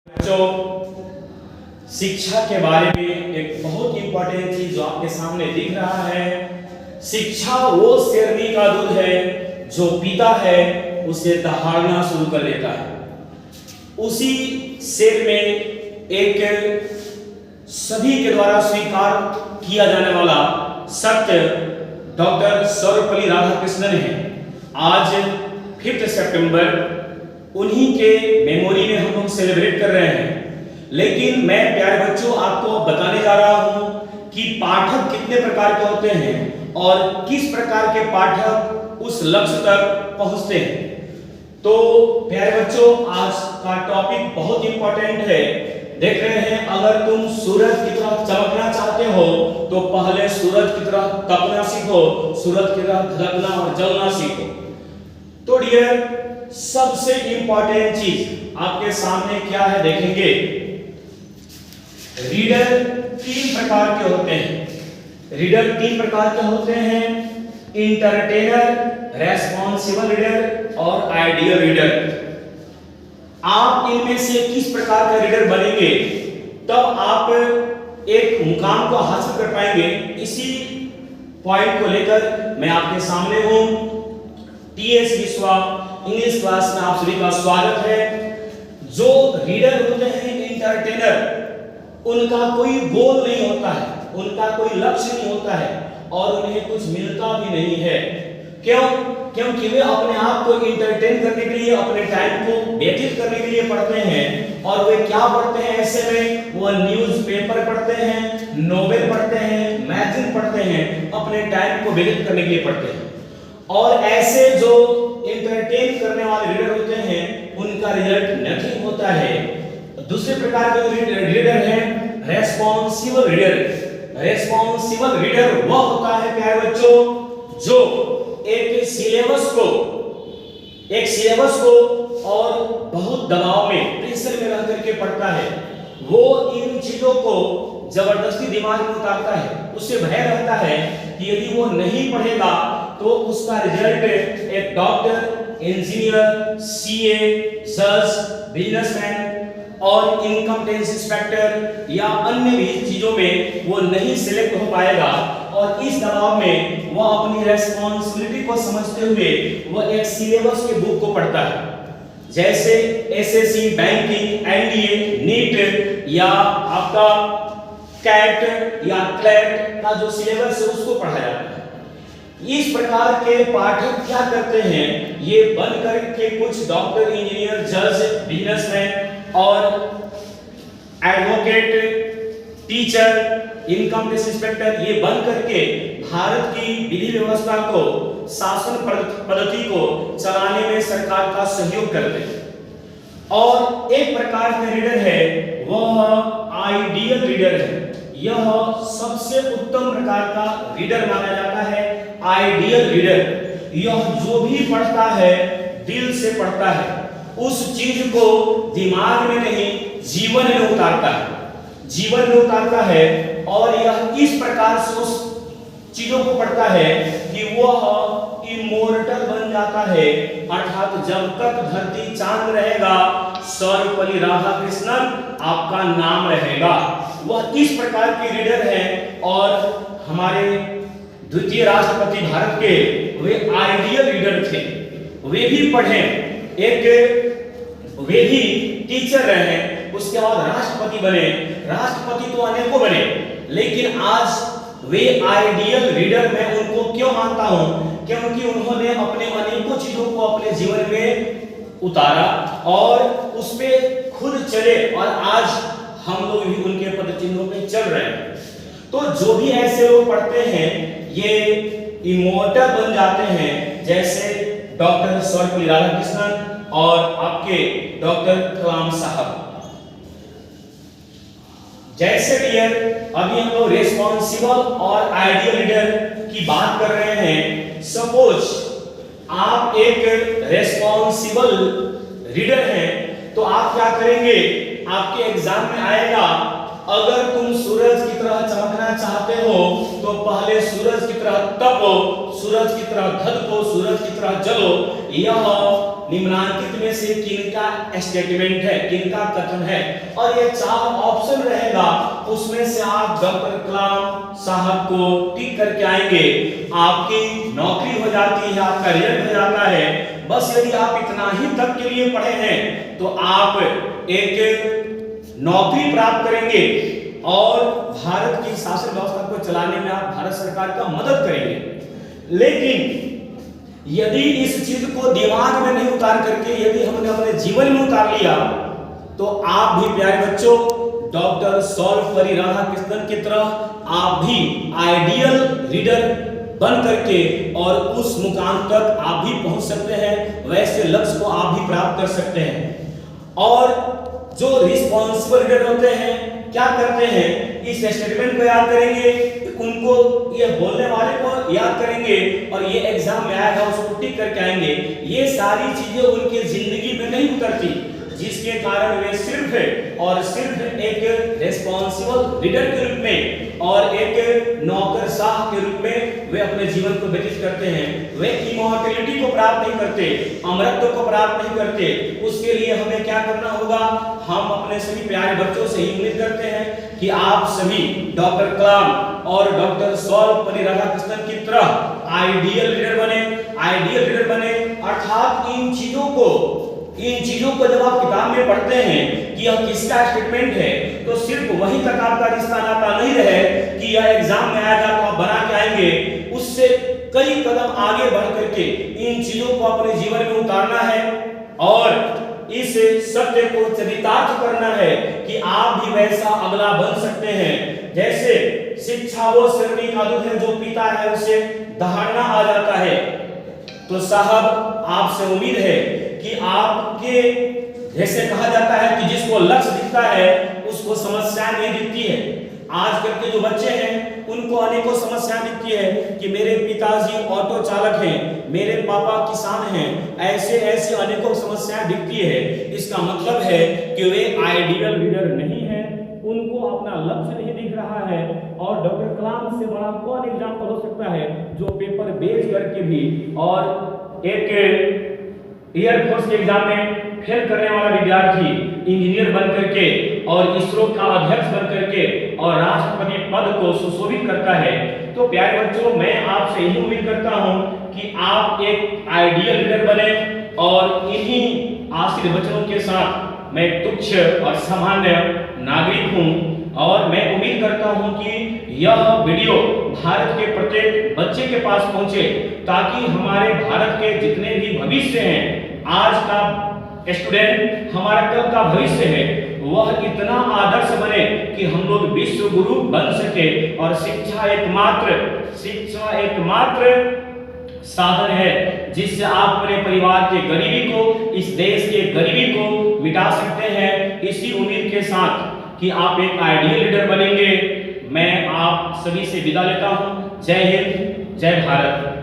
बच्चों, शिक्षा के बारे में एक बहुत इंपॉर्टेंट चीज जो आपके सामने दिख रहा है, शिक्षा वो शेरनी का दूध है जो पीता है उसे दहाड़ना शुरू कर देता है। उसी शेर में एक सभी के द्वारा स्वीकार किया जाने वाला सत्य डॉक्टर सर्वपल्ली राधाकृष्णन है। आज 5 सितंबर उन्हीं के मेमोरी में हम लोग सेलिब्रेट कर रहे हैं। लेकिन मैं प्यारे बच्चों आपको बताने जा रहा हूं कि पाठक कितने प्रकार के होते हैं और किस प्रकार के पाठक उस लक्ष्य तक पहुंचते हैं। तो प्यारे बच्चों, आज का टॉपिक बहुत इंपॉर्टेंट है। देख रहे हैं, अगर तुम सूरज की तरह चमकना चाहते हो तो पहले सूरज की तरह तपना सीखो, सूरज की तरह धड़कना और जलना सीखो। तो डियर, सबसे इंपॉर्टेंट चीज आपके सामने क्या है देखेंगे। रीडर 3 प्रकार के होते हैं। रीडर 3 प्रकार के होते हैं, इंटरटेनर, रेस्पॉन्सिबल रीडर और आइडियल रीडर। आप इनमें से किस प्रकार का रीडर बनेंगे तब आप एक मुकाम को हासिल कर पाएंगे। इसी पॉइंट को लेकर मैं आपके सामने हूं। टीएस विश्वा इंग्लिश क्लास में आप सभी का स्वागत है। जो रीडर होते हैं इंटरटेनर, उनका कोई गोल नहीं होता है, उनका कोई लक्ष्य नहीं होता है और उन्हें कुछ मिलता भी नहीं है। क्यों? क्योंकि वे अपने आप को इंटरटेन करने के लिए, अपने टाइम को व्यतीत करने के लिए पढ़ते हैं। और वे क्या पढ़ते हैं ऐसे में? वो न्यूज़पेपर पढ़ते हैं, नोवेल पढ़ते हैं, मैगजीन पढ़ते हैं, अपने टाइम को व्यतीत करने के लिए पढ़ते हैं। और ऐसे जो एंटरटेन करने वाले रीडर होते हैं उनका रिजल्ट नथिंग होता है। दूसरे प्रकार के रीडर है रेस्पॉन्सिबल रीडर। रेस्पॉन्सिबल रीडर वह होता है प्यारे बच्चों जो एक सिलेबस को और बहुत दबाव में, प्रेशर में रह करके पढ़ता है। वो इन चीजों को जबरदस्ती दिमाग में उतारता है। उसे भय रहता है कि यदि वो नहीं पढ़ेगा तो उसका रिजल्ट एक डॉक्टर, इंजीनियर, सीए, जज, बिजनेसमैन और इनकम टैक्स इंस्पेक्टर या अन्य भी चीजों में वो नहीं सिलेक्ट हो पाएगा। और इस दबाव में वो अपनी रेस्पॉन्सिबिलिटी को समझते हुए वो एक सिलेबस के बुक को पढ़ता है, जैसे एसएससी, बैंकिंग, एनडीए, नीट या आपका कैट या क्लैट का जो सिलेबस है उसको पढ़ा जाता है। इस प्रकार के पाठक क्या करते हैं? ये बन करके कुछ डॉक्टर, इंजीनियर, जज, बिजनेसमैन और advocate, teacher, income tax inspector ये बन करके भारत की विधि व्यवस्था को, शासन पद्धति को चलाने में सरकार का सहयोग करते हैं। और एक प्रकार का रीडर है वह आइडियल रीडर है। यह सबसे उत्तम प्रकार का रीडर माना जाता है, आइडियल रीडर। यह जो भी पढ़ता है दिल से पढ़ता है, उस चीज को दिमाग में नहीं जीवन में उतारता है, जीवन में उतारता है। और यह इस प्रकार से उस चीजों को पढ़ता है कि वह इमोर्टल बन जाता है। अर्थात जब तक धरती चांद रहेगा सर्वपल्ली राधाकृष्णन आपका नाम रहेगा। वह इस प्रकार के रीडर हैं। और हमारे द्वितीय राष्ट्रपति भारत के वे आइडियल रीडर थे। वे भी पढ़े, वे भी टीचर रहे, उसके बाद राष्ट्रपति बने। राष्ट्रपति तो अनेकों बने, लेकिन आज वे आइडियल रीडर मैं उनको क्यों मानता हूं? क्योंकि उन्होंने अपने अनेकों चीजों को अपने जीवन में उतारा और उस पे खुद चले और आज हम लोग भी उनके पद चिन्हों पे चल रहे हैं। तो जो भी ऐसे लोग पढ़ते हैं ये इमोर्टल बन जाते हैं, जैसे डॉक्टर सर्वपल्ली राधाकृष्णन और आपके डॉक्टर कलाम साहब। जैसे डियर, अभी हम लोग रेस्पॉन्सिबल और आइडियल रीडर की बात कर रहे हैं। सपोज आप एक रेस्पॉन्सिबल रीडर हैं तो आप क्या करेंगे? आपके एग्जाम में आएगा अगर तुम सूरज की तरह चमकना चाहते हो तो पहले सूरज की तरह तपो, सूरज की तरह धधको, सूरज की तरह जलो। यह निम्नलिखित में से किनका स्टेटमेंट है, किनका कथन है? और ये 4 ऑप्शन रहेगा, उसमें से आप डॉक्टर कलाम साहब को टिक करके आएंगे, आपकी नौकरी हो जाती है, आपका रिजल्ट हो जाता है। बस यदि आप इतना ही तक के लिए पढ़े हैं तो आप एक नौकरी प्राप्त करेंगे और भारत की शासन व्यवस्था को चलाने में आप भारत सरकार का मदद करेंगे। लेकिन यदि इस चीज को दिमाग में नहीं उतार करके यदि हमने अपने जीवन में उतार लिया तो आप भी प्यारे बच्चों डॉक्टर सर्वपल्ली राधाकृष्णन की तरह आप भी आइडियल रीडर बन करके और उस मुकाम तक आप भी पहुंच सकते हैं, वैसे लक्ष्य को आप भी प्राप्त कर सकते हैं। और जो रिस्पॉन्सिबल रीडर होते हैं क्या करते हैं, इस स्टेटमेंट को याद करेंगे, उनको ये बोलने वाले को याद करेंगे और ये एग्जाम में आएगा उसको टिक करके आएंगे। ये सारी चीजें उनकी जिंदगी में नहीं उतरती, जिसके कारण वे सिर्फ और सिर्फ एक रिस्पॉन्सिबल रीडर के रूप में और एक नौकरशाह के रूप में वे अपने जीवन को व्यतीत करते हैं। वे इमॉर्टैलिटी को प्राप्त नहीं करते, अमरत्व को प्राप्त नहीं करते। उसके लिए हमें क्या करना होगा? हम अपने सभी प्यारे बच्चों से ही उम्मीद करते हैं कि आप सभी डॉक्टर कलाम और डॉक्टर सर्वपल्ली राधाकृष्णन की तरह आइडियल रीडर बने, आइडियल रीडर बने। अर्थात इन चीजों को जब आप किताब में पढ़ते हैं कि यह किसका स्टेटमेंट है तो सिर्फ वही तक आपका रिश्ता नाता नहीं रहे कि यह एग्जाम में आएगा तो आप बना के आएंगे। उससे कई कदम आगे बढ़ करके इन चीजों को अपने जीवन में उतारना है और इस सत्य को चरितार्थ करना है कि आप भी वैसा अगला बन सकते हैं। जैसे शिक्षा वो शरीर का दूध है, जो पीता है उसे दहाड़ना आ जाता है। तो साहब आपसे उम्मीद है कि आपके जैसे कहा जाता है कि जिसको लक्ष्य दिखता है उसको समस्या नहीं दिखती है। आजकल के जो बच्चे हैं उनको अनेकों समस्याएं दिखती है कि मेरे पिताजी ऑटो चालक हैं, मेरे पापा किसान हैं, ऐसे ऐसे अनेकों समस्याएं दिखती है। इसका मतलब है कि वे आइडियल रीडर नहीं है, उनको अपना लक्ष्य नहीं दिख रहा है। और डॉक्टर कलाम से बड़ा कौन एग्जाम्पल हो सकता है जो पेपर बेच करके भी और एक एयरफोर्स के एग्जाम में फेल करने वाला विद्यार्थी इंजीनियर बन करके और इसरो का अध्यक्ष बन करके और राष्ट्रपति पद को सुशोभित करता है। तो प्यारे बच्चों मैं आपसे यही उम्मीद करता हूं कि आप एक आइडियल लीडर बने और इन्हीं आशीर्वाद वचनों के साथ मैं तुच्छ और सामान्य नागरिक हूं और मैं उम्मीद करता हूं कि यह वीडियो भारत के प्रत्येक बच्चे के पास पहुंचे ताकि हमारे भारत के जितने भी भविष्य हैं, आज का स्टूडेंट हमारा कल का भविष्य है, वह इतना आदर्श बने कि हम लोग विश्व गुरु बन सके। और शिक्षा एकमात्र साधन है जिससे आप अपने परिवार के गरीबी को, इस देश के गरीबी को मिटा सकते हैं। इसी उम्मीद के साथ कि आप एक आइडियल लीडर बनेंगे, मैं आप सभी से विदा लेता हूं। जय हिंद, जय भारत।